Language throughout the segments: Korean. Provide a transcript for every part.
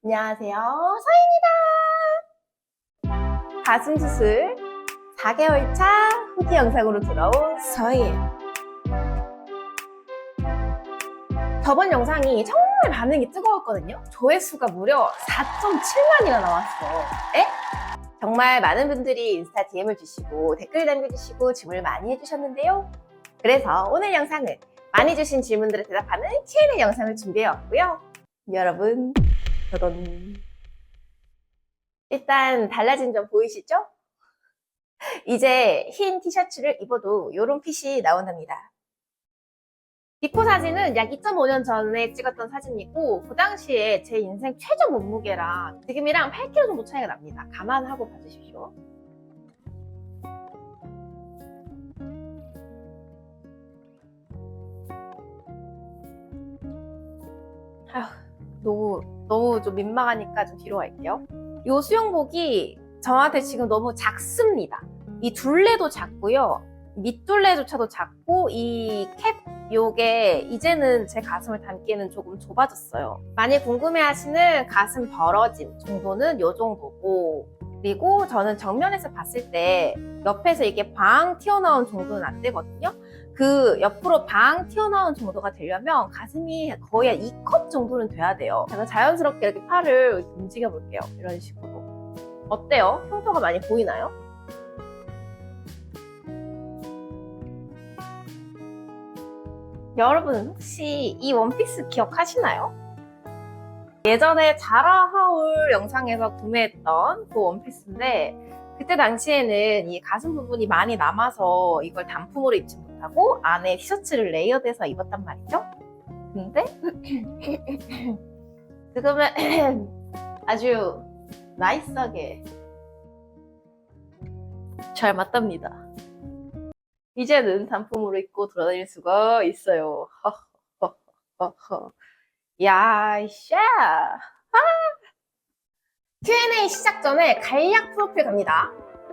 안녕하세요, 서희입니다. 가슴 수술 4개월 차 후기 영상으로 돌아온 서희예요. 저번 영상이 정말 반응이 뜨거웠거든요. 조회수가 무려 4.7만이나 나왔어. 에? 정말 많은 분들이 인스타 DM을 주시고 댓글 남겨주시고 질문을 많이 해주셨는데요. 그래서 오늘 영상은 많이 주신 질문들에 대답하는 Q&A 영상을 준비해왔고요. 여러분, 저런 일단 달라진 점 보이시죠? 이제 흰 티셔츠를 입어도 이런 핏이 나온답니다. 비포 사진은 약 2.5년 전에 찍었던 사진이고 그 당시에 제 인생 최저 몸무게랑 지금이랑 8kg 정도 차이가 납니다. 감안하고 봐주십시오. 너무 좀 민망하니까 좀 뒤로 갈게요. 이 수영복이 저한테 지금 너무 작습니다. 이 둘레도 작고요. 밑둘레조차도 작고 이 캡 요게 이제는 제 가슴을 담기에는 조금 좁아졌어요. 많이 궁금해하시는 가슴 벌어짐 정도는 요 정도고, 그리고 저는 정면에서 봤을 때 옆에서 이게 방 튀어나온 정도는 안 되거든요. 그 옆으로 방 튀어나온 정도가 되려면 가슴이 거의 한 2컵 정도는 돼야 돼요. 제가 자연스럽게 이렇게 팔을 움직여 볼게요. 이런 식으로. 어때요? 흉터가 많이 보이나요? 여러분 혹시 이 원피스 기억하시나요? 예전에 자라 하울 영상에서 구매했던 그 원피스인데 그때 당시에는 이 가슴 부분이 많이 남아서 이걸 단품으로 입지 못하고 안에 티셔츠를 레이어드해서 입었단 말이죠. 근데 지금은 아주 나이스하게 잘 맞답니다. 이제는 단품으로 입고 돌아다닐 수가 있어요. 야, 샤! Q&A 시작 전에 간략 프로필 갑니다.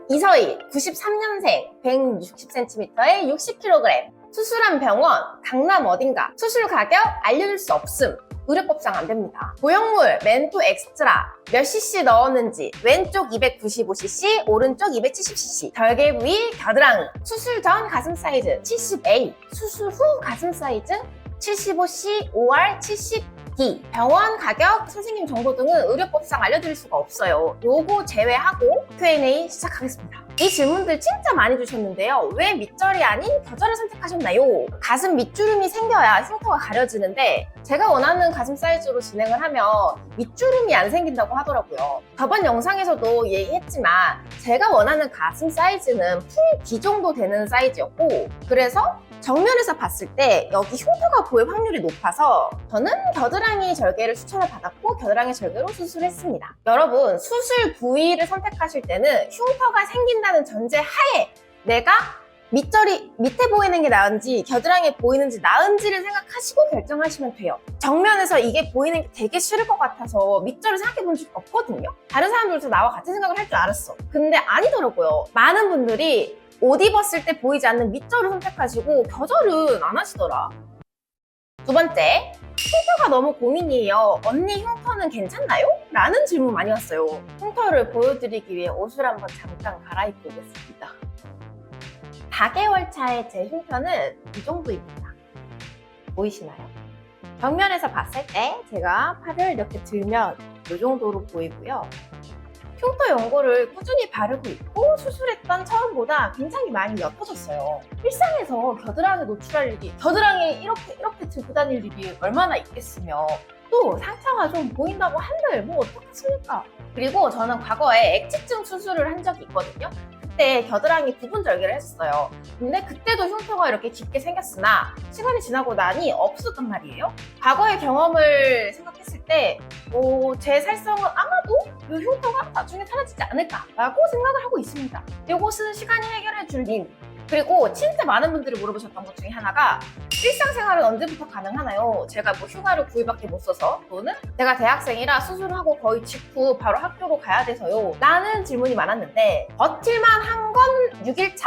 이서희, 93년생, 160cm에 60kg, 수술한 병원, 강남 어딘가, 수술 가격 알려줄 수 없음, 의료법상 안 됩니다. 보형물, 멘토 엑스트라, 몇 cc 넣었는지, 왼쪽 295cc, 오른쪽 270cc, 결계 부위, 겨드랑이, 수술 전 가슴 사이즈 70A, 수술 후 가슴 사이즈 75C, 5R, 70D, 병원 가격, 선생님 정보 등은 의료법상 알려드릴 수가 없어요. 요거 제외하고 Q&A 시작하겠습니다. 이 질문들 진짜 많이 주셨는데요. 왜 밑절이 아닌 겨절을 선택하셨나요? 가슴 밑주름이 생겨야 흉터가 가려지는데 제가 원하는 가슴 사이즈로 진행을 하면 밑주름이 안 생긴다고 하더라고요. 저번 영상에서도 얘기했지만 제가 원하는 가슴 사이즈는 풀 D 정도 되는 사이즈였고, 그래서 정면에서 봤을 때 여기 흉터가 보일 확률이 높아서 저는 겨드랑이 절개를 추천을 받았고 겨드랑이 절개로 수술했습니다. 여러분, 수술 부위를 선택하실 때는 흉터가 생긴다는 전제 하에 내가 밑절이 밑에 보이는 게 나은지 겨드랑이에 보이는지 나은지를 생각하시고 결정하시면 돼요. 정면에서 이게 보이는 게 되게 싫을 것 같아서 밑절을 생각해 본 적 없거든요. 다른 사람들도 나와 같은 생각을 할 줄 알았어. 근데 아니더라고요. 많은 분들이 옷 입었을 때 보이지 않는 밑절을 선택하시고 겨절은 안 하시더라. 두 번째, 흉터가 너무 고민이에요. 언니 흉터는 괜찮나요? 라는 질문 많이 왔어요. 흉터를 보여드리기 위해 옷을 한번 잠깐 갈아입고 오겠습니다. 4개월 차의 제 흉터는 이 정도입니다. 보이시나요? 정면에서 봤을 때 제가 팔을 이렇게 들면 이 정도로 보이고요. 흉터 연고를 꾸준히 바르고 있고 수술했던 처음보다 굉장히 많이 옅어졌어요. 일상에서 겨드랑이 노출할 일이, 겨드랑이 이렇게 들고 다닐 일이 얼마나 있겠으며 또 상처가 좀 보인다고 한들 뭐 어떡하십니까? 그리고 저는 과거에 액지증 수술을 한 적이 있거든요. 그때 겨드랑이 부분 절개를 했어요. 근데 그때도 흉터가 이렇게 깊게 생겼으나 시간이 지나고 나니 없었단 말이에요. 과거의 경험을 생각했을 때 제 살성은 아마도 이 흉터가 나중에 사라지지 않을까라고 생각을 하고 있습니다. 이것은 시간이 해결해 줄 일. 그리고 진짜 많은 분들이 물어보셨던 것 중에 하나가 일상생활은 언제부터 가능하나요? 제가 뭐 휴가를 9일밖에 못 써서 또는 제가 대학생이라 수술하고 거의 직후 바로 학교로 가야 돼서요 라는 질문이 많았는데 버틸만 한 건 6일차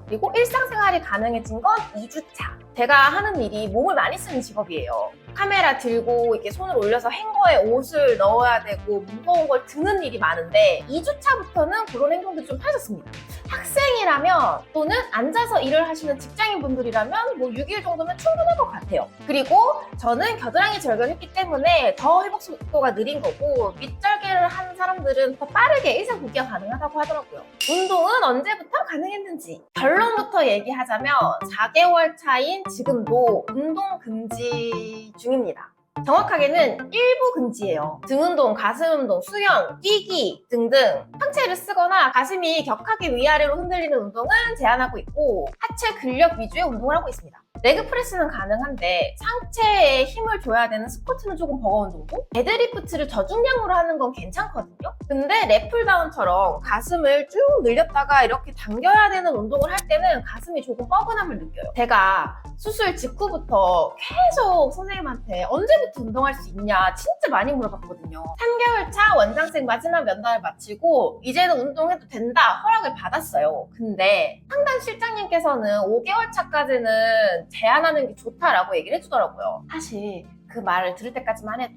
그리고 일상생활이 가능해진 건 2주차. 제가 하는 일이 몸을 많이 쓰는 직업이에요. 카메라 들고 이렇게 손을 올려서 행거에 옷을 넣어야 되고 무거운 걸 드는 일이 많은데 2주차부터는 그런 행동들이 좀 편해졌습니다. 학생이라면 또는 앉아서 일을 하시는 직장인 분들이라면 뭐 6일 정도면 충분할 것 같아요. 그리고 저는 겨드랑이 절개를 했기 때문에 더 회복 속도가 느린 거고 밑절개를 하는 사람들은 더 빠르게 일상 복귀가 가능하다고 하더라고요. 운동은 언제부터 가능했는지 결론부터 얘기하자면 4개월 차인 지금도 운동 금지 중입니다. 정확하게는 일부 금지예요. 등 운동, 가슴 운동, 수영, 뛰기 등등 상체를 쓰거나 가슴이 격하게 위아래로 흔들리는 운동은 제한하고 있고 하체 근력 위주의 운동을 하고 있습니다. 레그 프레스는 가능한데 상체에 힘을 줘야 되는 스쿼트는 조금 버거운 정도? 데드리프트를 저중량으로 하는 건 괜찮거든요? 근데 랩풀다운처럼 가슴을 쭉 늘렸다가 이렇게 당겨야 되는 운동을 할 때는 가슴이 조금 뻐근함을 느껴요. 제가 수술 직후부터 계속 선생님한테 언제부터 운동할 수 있냐 진짜 많이 물어봤거든요. 3개월 차 원장생 마지막 면담을 마치고 이제는 운동해도 된다 허락을 받았어요. 근데 상담 실장님께서는 5개월 차까지는 제한하는 게 좋다라고 얘기를 해주더라고요. 사실 그 말을 들을 때까지만 해도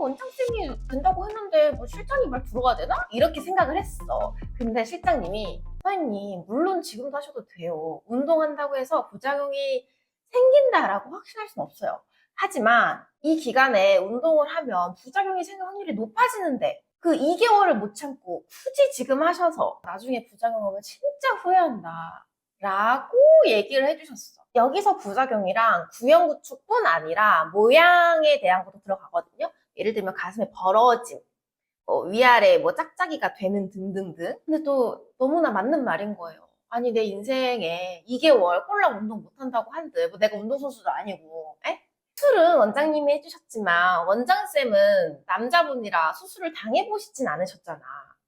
원장쌤이 된다고 했는데 뭐 실장님 말 들어가야 되나? 이렇게 생각을 했어. 근데 실장님이 선생님 물론 지금도 하셔도 돼요. 운동한다고 해서 부작용이 생긴다라고 확신할 수는 없어요. 하지만 이 기간에 운동을 하면 부작용이 생길 확률이 높아지는데 그 2개월을 못 참고 굳이 지금 하셔서 나중에 부작용 오면 진짜 후회한다 라고 얘기를 해주셨어. 여기서 부작용이랑 구형구축뿐 아니라 모양에 대한 것도 들어가거든요. 예를 들면 가슴에 벌어짐, 위아래 뭐 짝짝이가 되는 등등등. 근데 또 너무나 맞는 말인 거예요. 아니 내 인생에 2개월 꼴랑 운동 못한다고 한들 뭐 내가 운동선수도 아니고 수술은 원장님이 해주셨지만 원장쌤은 남자분이라 수술을 당해보시진 않으셨잖아.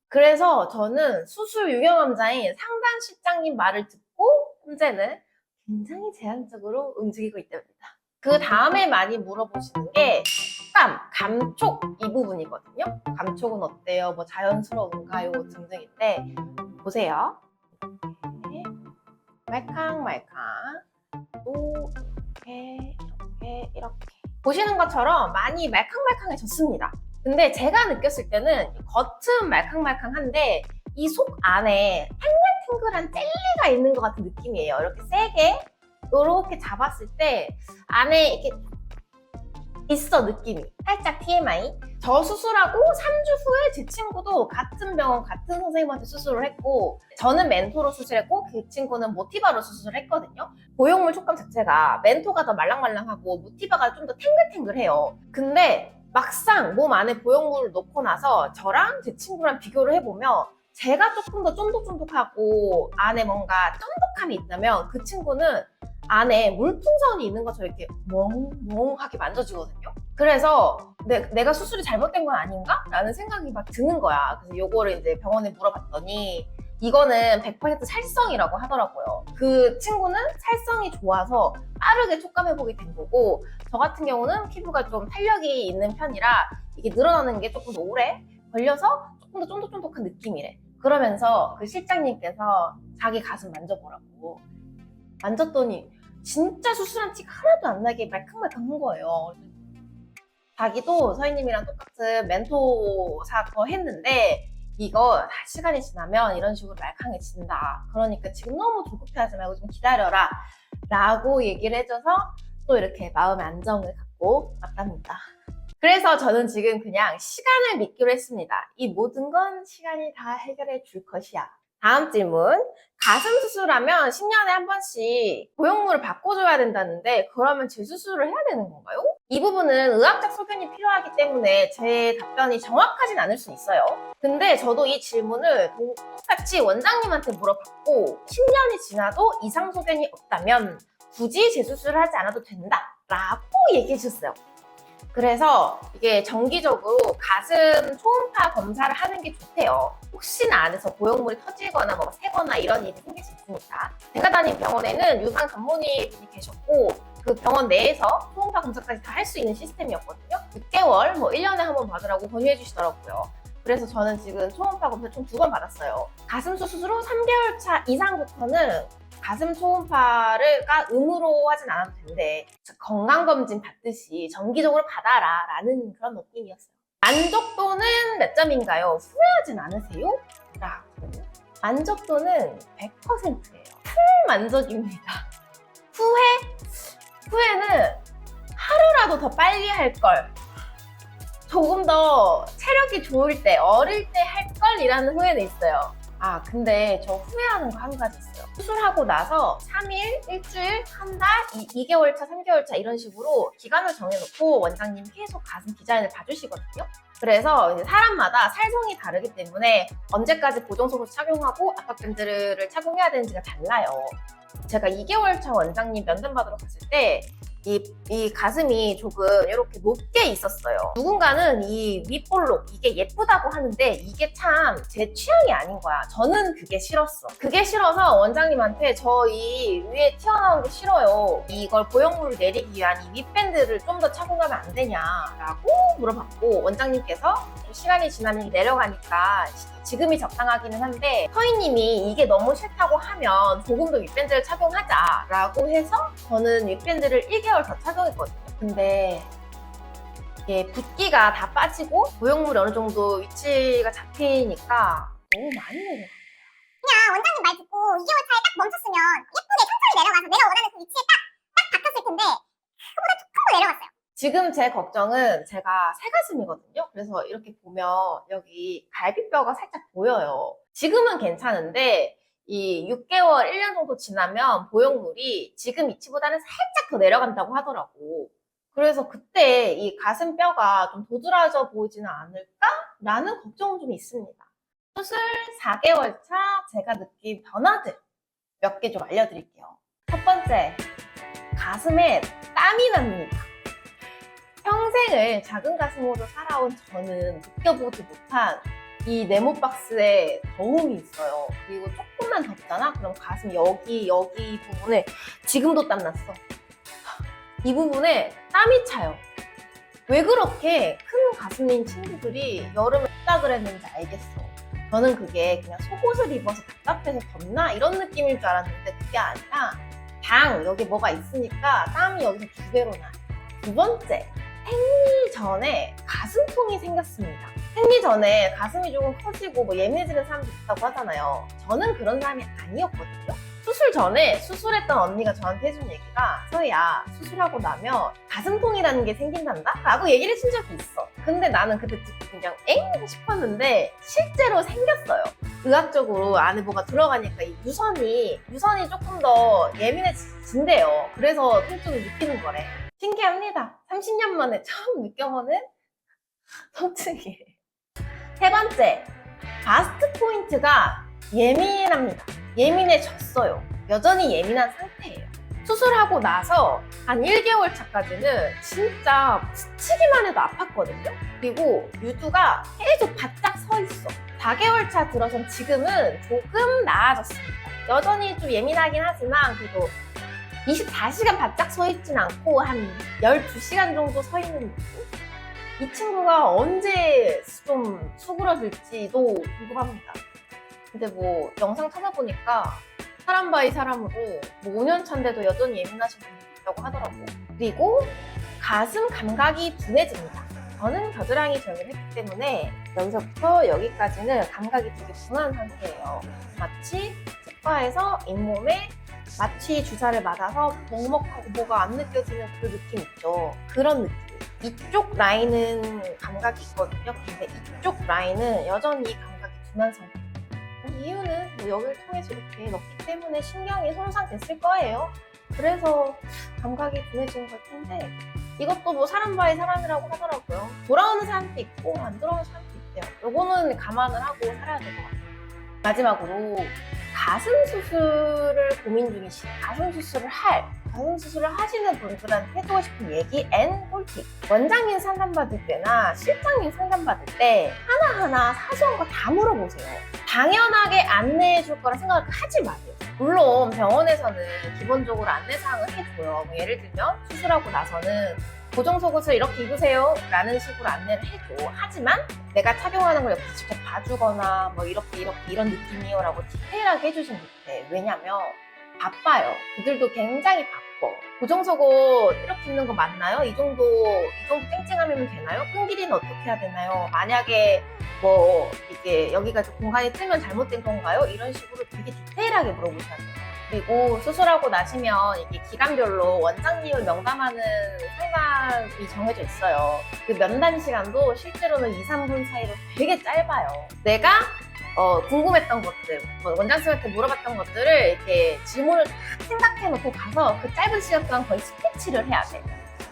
그래서 저는 수술 유경험자인 상담 실장님 말을 듣고 현재는 굉장히 제한적으로 움직이고 있답니다. 그 다음에 많이 물어보시는 게 감촉 이 부분이거든요. 감촉은 어때요? 뭐 자연스러운가요? 등등인데 보세요. 말캉말캉 또 이렇게 보시는 것처럼 많이 말캉말캉해졌습니다. 근데 제가 느꼈을 때는 겉은 말캉말캉한데 이 속 안에 탱글탱글한 젤리가 있는 것 같은 느낌이에요. 이렇게 세게 이렇게 잡았을 때 안에 이렇게 있어 느낌이. 살짝 TMI. 저 수술하고 3주 후에 제 친구도 같은 병원 같은 선생님한테 수술을 했고 저는 멘토로 수술했고 그 친구는 모티바로 수술을 했거든요. 보형물 촉감 자체가 멘토가 더 말랑말랑하고 모티바가 좀 더 탱글탱글해요. 근데 막상 몸 안에 보형물을 넣고 나서 저랑 제 친구랑 비교를 해보면 제가 조금 더 쫀득쫀득하고 안에 뭔가 쫀득함이 있다면 그 친구는 안에 물풍선이 있는 것처럼 이렇게 멍멍하게 만져지거든요. 그래서 내가 수술이 잘못된 건 아닌가? 라는 생각이 막 드는 거야. 그래서 요거를 이제 병원에 물어봤더니 이거는 100% 살성이라고 하더라고요. 그 친구는 살성이 좋아서 빠르게 촉감해보게 된 거고 저 같은 경우는 피부가 좀 탄력이 있는 편이라 이게 늘어나는 게 조금 더 오래 걸려서 조금 더 쫀득쫀득한 느낌이래. 그러면서 그 실장님께서 자기 가슴 만져보라고 만졌더니 진짜 수술한 티가 하나도 안 나게 말캉말캉한 거예요. 자기도 서희님이랑 똑같은 멘토사 거 했는데 이거 시간이 지나면 이런 식으로 말캉해진다. 그러니까 지금 너무 조급해하지 말고 좀 기다려라 라고 얘기를 해줘서 또 이렇게 마음의 안정을 갖고 왔답니다. 그래서 저는 지금 그냥 시간을 믿기로 했습니다. 이 모든 건 시간이 다 해결해 줄 것이야. 다음 질문. 가슴 수술하면 10년에 한 번씩 보형물을 바꿔줘야 된다는데 그러면 재수술을 해야 되는 건가요? 이 부분은 의학적 소견이 필요하기 때문에 제 답변이 정확하진 않을 수 있어요. 근데 저도 이 질문을 똑같이 원장님한테 물어봤고 10년이 지나도 이상 소견이 없다면 굳이 재수술을 하지 않아도 된다 라고 얘기해 주셨어요. 그래서 이게 정기적으로 가슴 초음파 검사를 하는 게 좋대요. 혹시나 안에서 보형물이 터지거나 뭐 새거나 이런 일이 생길 수 있으니까. 제가 다닌 병원에는 유방 전문의 분이 계셨고 그 병원 내에서 초음파 검사까지 다 할 수 있는 시스템이었거든요. 6개월, 뭐 1년에 한 번 받으라고 권유해 주시더라고요. 그래서 저는 지금 초음파 검사 총 2번 받았어요. 가슴 수술 후 3개월 차 이상부터는 가슴 초음파를 의무로 하진 않아도 된대. 건강검진 받듯이 정기적으로 받아라 라는 그런 느낌이었어요. 만족도는 몇 점인가요? 후회하진 않으세요? 라고. 만족도는 100%예요. 풀 만족입니다. 후회는 하루라도 더 빨리 할 걸. 조금 더 체력이 좋을 때, 어릴 때 할 걸이라는 후회는 있어요. 아, 근데 저 후회하는 거 한 가지 있어요. 수술하고 나서 3일, 일주일, 한 달, 2개월 차, 3개월 차 이런 식으로 기간을 정해놓고 원장님이 계속 가슴 디자인을 봐주시거든요. 그래서 이제 사람마다 살성이 다르기 때문에 언제까지 보정소를 착용하고 압박밴드를 착용해야 되는지가 달라요. 제가 2개월 차 원장님 면담 받으러 갔을 때 이 가슴이 조금 이렇게 높게 있었어요. 누군가는 이 윗볼록 이게 예쁘다고 하는데 이게 참 제 취향이 아닌 거야. 저는 그게 싫었어. 그게 싫어서 원장님한테 저 이 위에 튀어나온 게 싫어요. 이걸 보형물을 내리기 위한 이 윗밴드를 좀 더 착용하면 안 되냐라고 물어봤고 원장님께서 시간이 지나면 내려가니까 지금이 적당하기는 한데 서희님이 이게 너무 싫다고 하면 조금 더 윗밴드를 착용하자라고 해서 저는 윗밴드를 1개월 더 착용했거든요. 근데 이게 붓기가 다 빠지고 보형물이 어느 정도 위치가 잡히니까 너무 많이 내려가. 그냥 원장님 말 듣고 2개월 차에 딱 멈췄으면 예쁘게 천천히 내려가서 내가 원하는 그 위치에 딱 박혔을 텐데 그거보다 조금 더 내려갔어요. 지금 제 걱정은 제가 새가슴이거든요. 그래서 이렇게 보면 여기 갈비뼈가 살짝 보여요. 지금은 괜찮은데 이 6개월, 1년 정도 지나면 보형물이 지금 위치보다는 살짝 더 내려간다고 하더라고. 그래서 그때 이 가슴뼈가 좀 도드라져 보이지는 않을까라는 걱정은 좀 있습니다. 수술 4개월 차 제가 느낀 변화들 몇 개 좀 알려드릴게요. 첫 번째, 가슴에 땀이 납니다. 평생을 작은 가슴으로 살아온 저는 느껴보지 못한 이 네모박스에 더움이 있어요. 그리고 조금만 덥잖아? 그럼 가슴 여기 부분에 지금도 땀났어. 이 부분에 땀이 차요. 왜 그렇게 큰 가슴인 친구들이 여름에 춥다 그랬는지 알겠어. 저는 그게 그냥 속옷을 입어서 답답해서 덥나? 이런 느낌일 줄 알았는데 그게 아니라 여기 뭐가 있으니까 땀이 여기서 2배로 나요. 두 번째, 생리 전에 가슴통이 생겼습니다. 생리 전에 가슴이 조금 커지고 뭐 예민해지는 사람도 있다고 하잖아요. 저는 그런 사람이 아니었거든요. 수술 전에 수술했던 언니가 저한테 해준 얘기가 서희야, 수술하고 나면 가슴통이라는 게 생긴단다? 라고 얘기를 해준 적이 있어. 근데 나는 그때 듣고 그냥 엥? 싶었는데 실제로 생겼어요. 의학적으로 안에 뭐가 들어가니까 이 유선이 조금 더 예민해진대요. 그래서 통증을 느끼는 거래. 신기합니다. 30년 만에 처음 느껴보는 통증이에요. 세 번째, 바스트 포인트가 예민합니다. 예민해졌어요. 여전히 예민한 상태예요. 수술하고 나서 한 1개월 차까지는 진짜 스치기만 해도 아팠거든요. 그리고 유두가 계속 바짝 서 있어. 4개월 차 들어선 지금은 조금 나아졌습니다. 여전히 좀 예민하긴 하지만 그래도 24시간 바짝 서 있진 않고 한 12시간 정도 서 있는 느낌? 이 친구가 언제 좀 수그러질지도 궁금합니다. 근데 뭐 영상 찾아보니까 사람 바이 사람으로 뭐 5년 차인데도 여전히 예민하신 분들이 있다고 하더라고. 그리고 가슴 감각이 둔해집니다. 저는 겨드랑이 절개를 했기 때문에 여기서부터 여기까지는 감각이 되게 둔한 상태예요. 마치 치과에서 잇몸에 마취 주사를 맞아서 먹먹하고 뭐가 안 느껴지는 그 느낌 있죠. 그런 느낌. 이쪽 라인은 감각이 있거든요. 근데 이쪽 라인은 여전히 감각이 둔한 상태. 이유는 뭐 여기를 통해서 이렇게 넣기 때문에 신경이 손상됐을 거예요. 그래서 감각이 둔해진 걸 텐데 이것도 뭐 사람 바이 사람이라고 하더라고요. 돌아오는 사람도 있고 안 돌아오는 사람도 있대요. 요거는 감안을 하고 살아야 될 것 같아요. 마지막으로 가슴 수술을 고민 중이신 가슴 수술을 할 가슴 수술을 하시는 분들한테 해주고 싶은 얘기 앤 꿀팁. 원장님 상담받을 때나 실장님 상담받을 때 하나하나 사소한 거 다 물어보세요. 당연하게 안내해 줄 거라 생각을 하지 마세요. 물론 병원에서는 기본적으로 안내사항을 해줘요. 뭐 예를 들면 수술하고 나서는 고정 속옷을 이렇게 입으세요 라는 식으로 안내를 해줘. 하지만 내가 착용하는 걸 옆에서 직접 봐주거나 뭐 이렇게 이런 느낌이요 라고 디테일하게 해주진 못해. 왜냐면 바빠요. 그들도 굉장히 바빠. 고정 속옷 이렇게 입는 거 맞나요? 이 정도 쨍쨍하면 되나요? 끈 길이는 어떻게 해야 되나요? 만약에 뭐 이게 여기가 좀 공간이 뜨면 잘못된 건가요? 이런 식으로 되게 디테일하게 물어보셔야 돼요. 그리고 수술하고 나시면 이게 기간별로 원장님을 명담하는 상담이 정해져 있어요. 그 면담 시간도 실제로는 2, 3분 사이로 되게 짧아요. 내가 궁금했던 것들, 원장 선생님한테 물어봤던 것들을 이렇게 질문을 딱 생각해놓고 가서 그 짧은 시간 동안 거의 스피치를 해야 돼.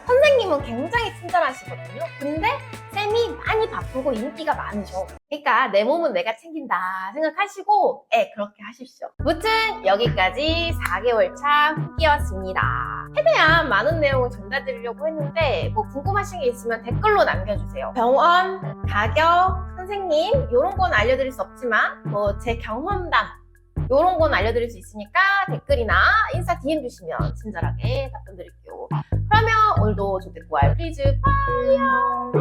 선생님은 굉장히 친절하시거든요. 근데 쌤이 많이 바쁘고 인기가 많으셔. 그러니까 내 몸은 내가 챙긴다 생각하시고 그렇게 하십시오. 무튼 여기까지 4개월 차 후기였습니다. 최대한 많은 내용을 전달드리려고 했는데 뭐 궁금하신 게 있으면 댓글로 남겨주세요. 병원, 가격, 선생님 이런 건 알려드릴 수 없지만 뭐 제 경험담 이런 건 알려드릴 수 있으니까 댓글이나 인스타 DM 주시면 친절하게 답변드릴게요. 그러면 오늘도 좋겠고 좋아요 플리즈 빠이요.